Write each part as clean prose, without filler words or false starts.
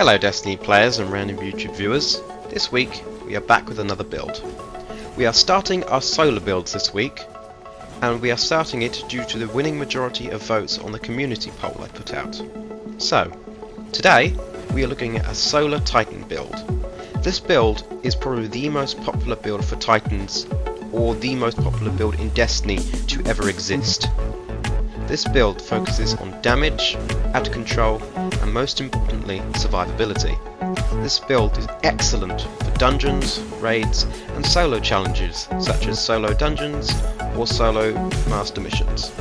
Hello Destiny players and random YouTube viewers. This week we are back with another build. We are starting our solar builds this week, and we are starting it due to the winning majority of votes on the community poll I put out. So, today we are looking at a solar Titan build. This build is probably the most popular build for Titans, or the most popular build in Destiny to ever exist. This build focuses on damage, ad control, and most importantly, survivability. This build is excellent for dungeons, raids, and solo challenges such as solo dungeons or solo master missions.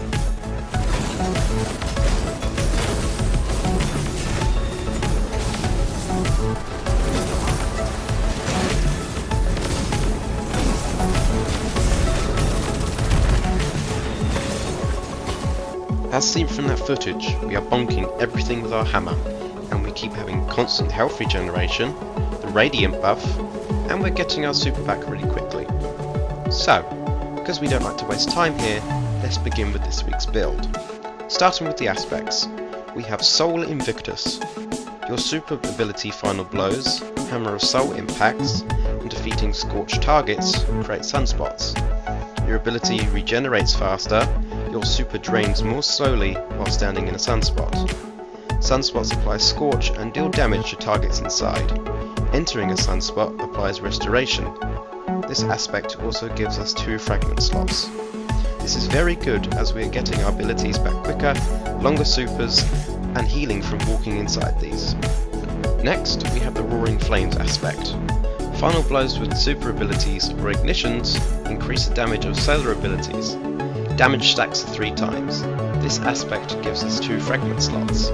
As seen from that footage, we are bonking everything with our hammer, and we keep having constant health regeneration, the radiant buff, and we're getting our super back really quickly. So, because we don't like to waste time here, let's begin with this week's build. Starting with the aspects, we have Soul Invictus. Your super ability Final Blows, Hammer of Soul impacts, and defeating scorched targets create sunspots. Your ability regenerates faster. Your super drains more slowly while standing in a sunspot. Sunspots apply Scorch and deal damage to targets inside. Entering a sunspot applies Restoration. This aspect also gives us 2 fragment slots. This is very good as we are getting our abilities back quicker, longer supers, and healing from walking inside these. Next, we have the Roaring Flames aspect. Final Blows with super abilities or ignitions increase the damage of solar abilities. Damage stacks 3 times. This aspect gives us 2 fragment slots.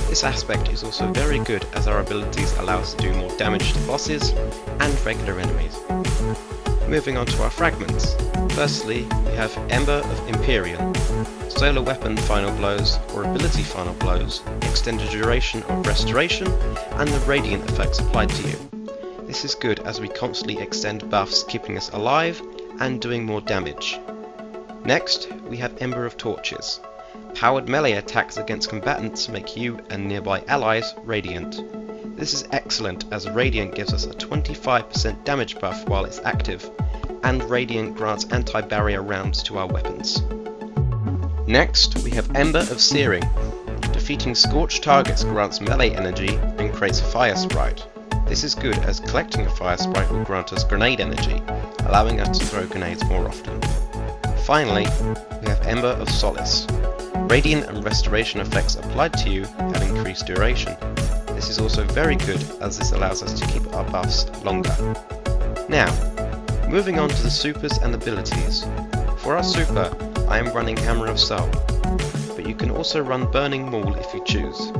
This aspect is also very good as our abilities allow us to do more damage to bosses and regular enemies. Moving on to our fragments. Firstly, we have Ember of Empyrean. Solar weapon Final Blows or ability Final Blows extend the duration of restoration and the radiant effects applied to you. This is good as we constantly extend buffs keeping us alive and doing more damage. Next, we have Ember of Torches. Powered melee attacks against combatants make you and nearby allies radiant. This is excellent as Radiant gives us a 25% damage buff while it's active, and Radiant grants anti-barrier rounds to our weapons. Next, we have Ember of Searing. Defeating scorched targets grants melee energy and creates a fire sprite. This is good as collecting a fire sprite will grant us grenade energy, allowing us to throw grenades more often. Finally, we have Ember of Solace. Radiant and restoration effects applied to you have increased duration. This is also very good as this allows us to keep our buffs longer. Now, moving on to the supers and abilities. For our super, I am running Hammer of Soul, but you can also run Burning Maul if you choose.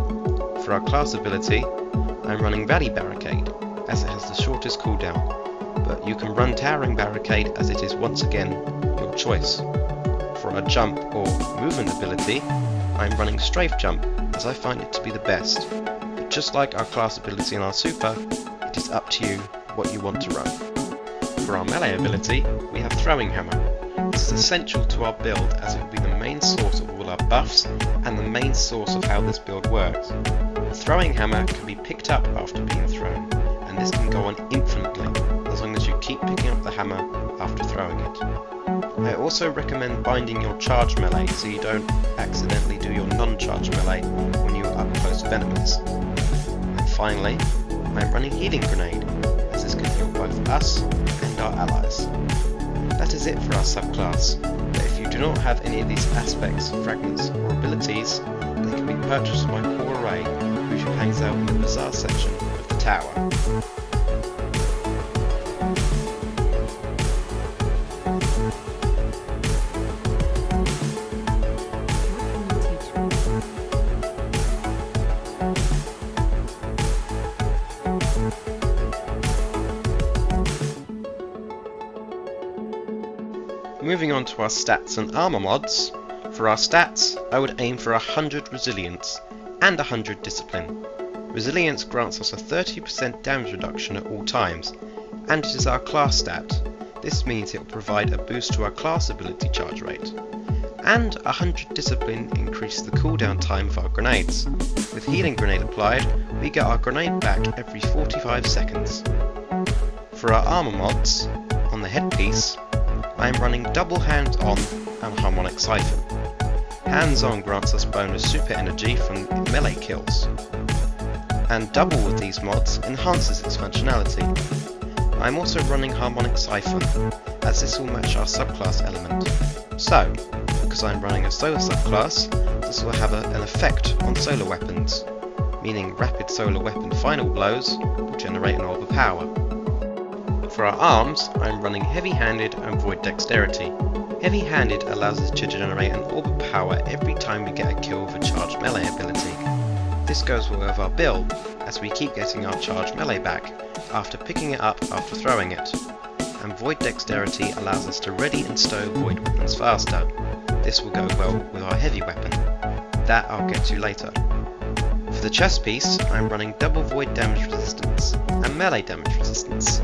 For our class ability, I am running Valley Barricade as it has the shortest cooldown, but you can run Towering Barricade as it is once again your choice. For our jump or movement ability, I am running Strafe Jump as I find it to be the best, but just like our class ability and our super, it is up to you what you want to run. For our melee ability, we have Throwing Hammer. This is essential to our build as it will be the main source of all our buffs and the main source of how this build works. The Throwing Hammer can be picked up after being thrown, and this can go on infinitely as long as you keep picking up the hammer after throwing it. I also recommend binding your charge melee so you don't accidentally do your non-charge melee when you are up close to enemies. And finally, I am running Healing Grenade as this can heal both us and our allies. That is it for our subclass, but if you do not have any of these aspects, fragments or abilities, they can be purchased by Core Array, which hangs out in the Bazaar section of the tower. Moving on to our stats and armor mods. For our stats, I would aim for 100 resilience and 100 discipline. Resilience grants us a 30% damage reduction at all times, and it is our class stat. This means it will provide a boost to our class ability charge rate. and 100 discipline increases the cooldown time of our grenades. With healing grenade applied, we we get our grenade back every 45 seconds. For our armour mods, on the headpiece, I am running double hands-on and harmonic siphon. Hands-on grants us bonus super energy from melee kills, and double with these mods enhances its functionality. I am also running harmonic siphon, as this will match our subclass element. So, because I am running a solar subclass, this will have an effect on solar weapons, meaning rapid solar weapon final blows will generate an orb of power. For our arms, I am running heavy-handed and void dexterity. Heavy-handed allows us to generate an orb of power every time we get a kill with a charged melee ability. This goes well with our build, as we keep getting our charged melee back after picking it up after throwing it. And void dexterity allows us to ready and stow void weapons faster. This will go well with our heavy weapon. That I'll get to later. For the chest piece, I am running double void damage resistance and melee damage resistance.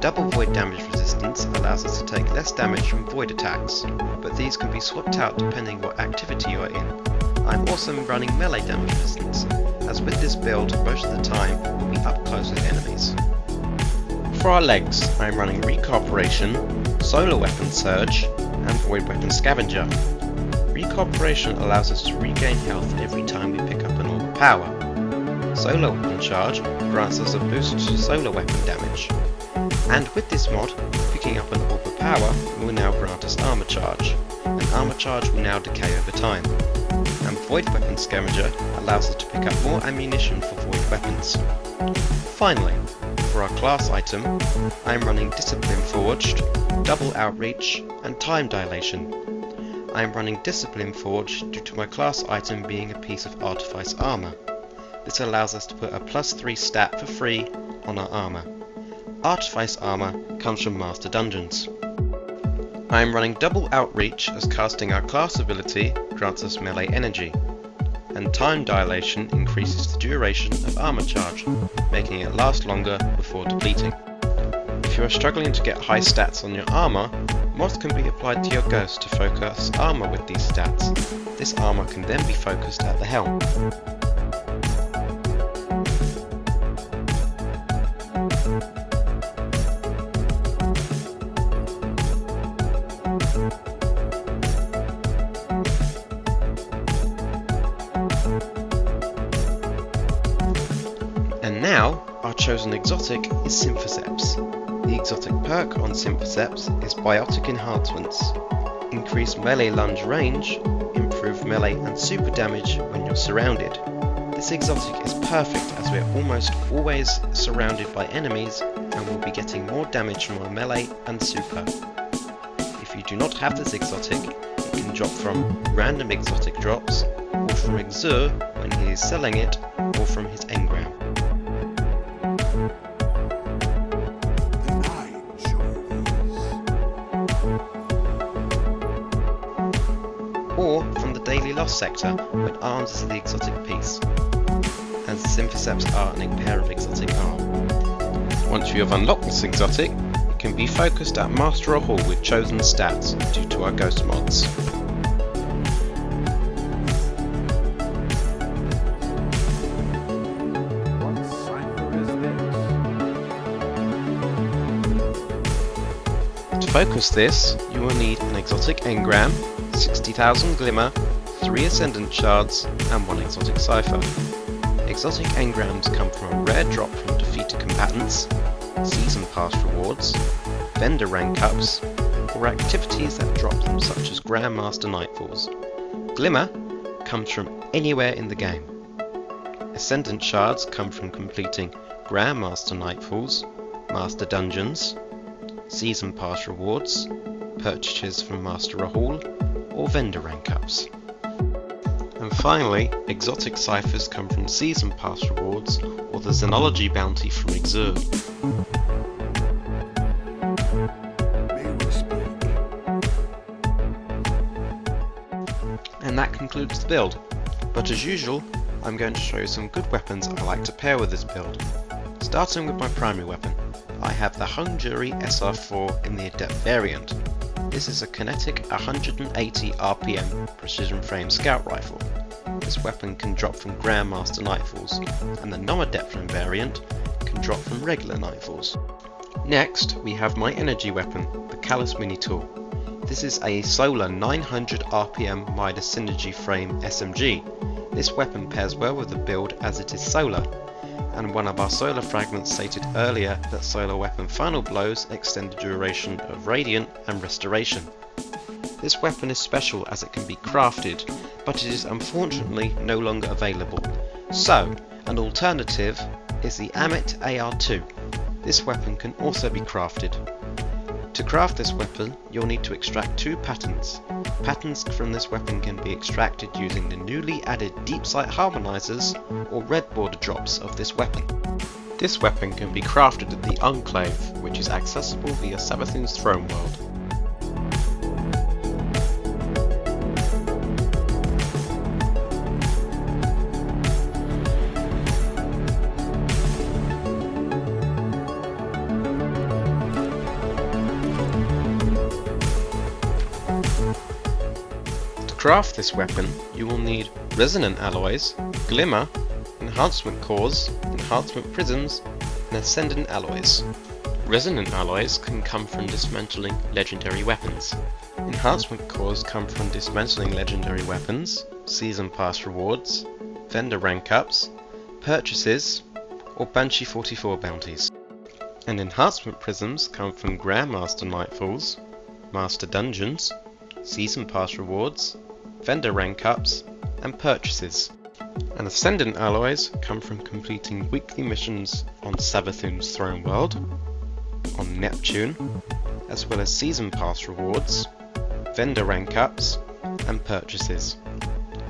Double void damage resistance allows us to take less damage from void attacks, but these can be swapped out depending what activity you are in. I'm also running melee damage resistance, as with this build most of the time we'll be up close with enemies. For our legs, I am running Recorporation, Solar Weapon Surge, and Void Weapon Scavenger. Recorporation allows us to regain health every time we pick up an orb of power. Solar Weapon Charge grants us a boost to solar weapon damage. And with this mod, picking up an orb of power will now grant us armor charge, and armor charge will now decay over time. And Void Weapon Scavenger allows us to pick up more ammunition for void weapons. Finally, for our class item, I am running Discipline Forged, Double Outreach, and Time Dilation. I am running Discipline Forged due to my class item being a piece of Artifice armor. This allows us to put a +3 stat for free on our armor. Artifice armor comes from Master Dungeons. I am running Double Outreach as casting our class ability grants us melee energy, and Time Dilation increases the duration of armor charge, making it last longer before depleting. If you are struggling to get high stats on your armor, mods can be applied to your ghost to focus armor with these stats. This armor can then be focused at the helm. And now, our chosen exotic is Symphoceps. The exotic perk on Symphoceps is Biotic Enhancements. Increase melee lunge range, improve melee and super damage when you're surrounded. This exotic is perfect as we're almost always surrounded by enemies and will be getting more damage from our melee and super. If you do not have this exotic, it can drop from random exotic drops, or from Exur when he is selling it, or from his engram. Or from the Daily Lost sector when arms is the exotic piece, as Symphoceps are an pair of exotic arm. Once you have unlocked this exotic, it can be focused at Master or Hall with chosen stats due to our ghost mods. What cipher is this? To focus this, you will need an exotic engram, 60,000 glimmer, 3 ascendant shards, and 1 exotic cipher. Exotic engrams come from a rare drop from defeated combatants, season pass rewards, vendor rank ups, or activities that drop them such as Grandmaster Nightfalls. Glimmer comes from anywhere in the game. Ascendant shards come from completing Grandmaster Nightfalls, Master Dungeons, season pass rewards, purchases from Master Hall, or vendor rank ups. And finally, exotic ciphers come from season pass rewards or the Xenology bounty from Exur. May we speak? And that concludes the build. But as usual, I'm going to show you some good weapons I like to pair with this build. Starting with my primary weapon, I have the Hung Jury SR4 in the Adept variant. This is a kinetic 180 RPM precision frame scout rifle. this weapon can drop from Grandmaster Nightfalls, and the non-Adeptron variant can drop from regular Nightfalls. Next, we have my energy weapon, the Callus Mini Tool. This is a solar 900 RPM Midas Synergy Frame SMG. This weapon pairs well with the build as it is solar, and one of our solar fragments stated earlier that solar weapon final blows extend the duration of Radiant and Restoration. This weapon is special as it can be crafted, but it is unfortunately no longer available. So, an alternative is the Amit AR2. This weapon can also be crafted. To craft this weapon, you'll need to extract 2 patterns. Patterns from this weapon can be extracted using the newly added deep sight harmonizers or red border drops of this weapon. This weapon can be crafted at the Enclave, which is accessible via Savathun's Throne World. To craft this weapon, you will need resonant alloys, glimmer, enhancement cores, enhancement prisms, and ascendant alloys. Resonant alloys can come from dismantling legendary weapons. Enhancement cores come from dismantling legendary weapons, season pass rewards, vendor rank ups, purchases, or Banshee 44 bounties. And enhancement prisms come from Grandmaster Nightfalls, Master Dungeons, season pass rewards, vendor rank ups, and purchases. And ascendant alloys come from completing weekly missions on Savathun's Throne World, on Neptune, as well as season pass rewards, vendor rank ups, and purchases.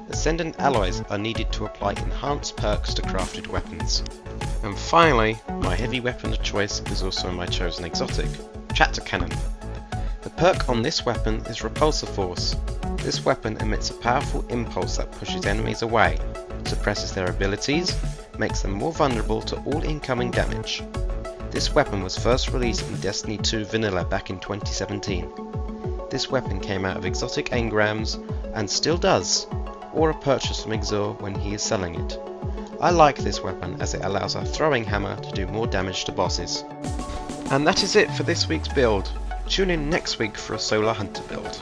Ascendant alloys are needed to apply enhanced perks to crafted weapons. And finally, my heavy weapon of choice is also my chosen exotic, Tractor Cannon. The perk on this weapon is Repulsor Force. This weapon emits a powerful impulse that pushes enemies away, suppresses their abilities, makes them more vulnerable to all incoming damage. This weapon was first released in Destiny 2 Vanilla back in 2017. This weapon came out of exotic engrams and still does, or a purchase from Exor when he is selling it. I like this weapon as it allows our throwing hammer to do more damage to bosses. And that is it for this week's build. Tune in next week for a Solar Hunter build.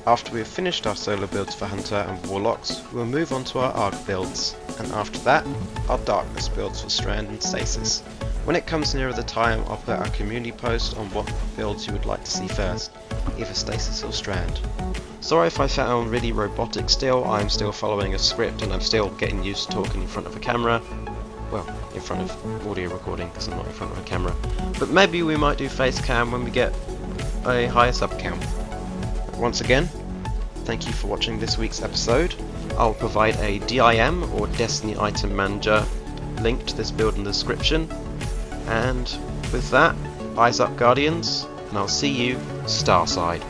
After we have finished our solar builds for Hunter and Warlocks, we will move on to our Arc builds, and after that, our Darkness builds for Strand and Stasis. When it comes nearer the time, I'll put our community post on what builds you would like to see first, either Stasis or Strand. Sorry if I sound really robotic still, I'm still following a script and I'm still getting used to talking in front of a camera. Well, in front of audio recording because I'm not in front of a camera. But maybe we might do face cam when we get a higher sub count. Once again, thank you for watching this week's episode. I'll provide a DIM or Destiny Item Manager link to this build in the description. And with that, eyes up Guardians, and I'll see you Starside.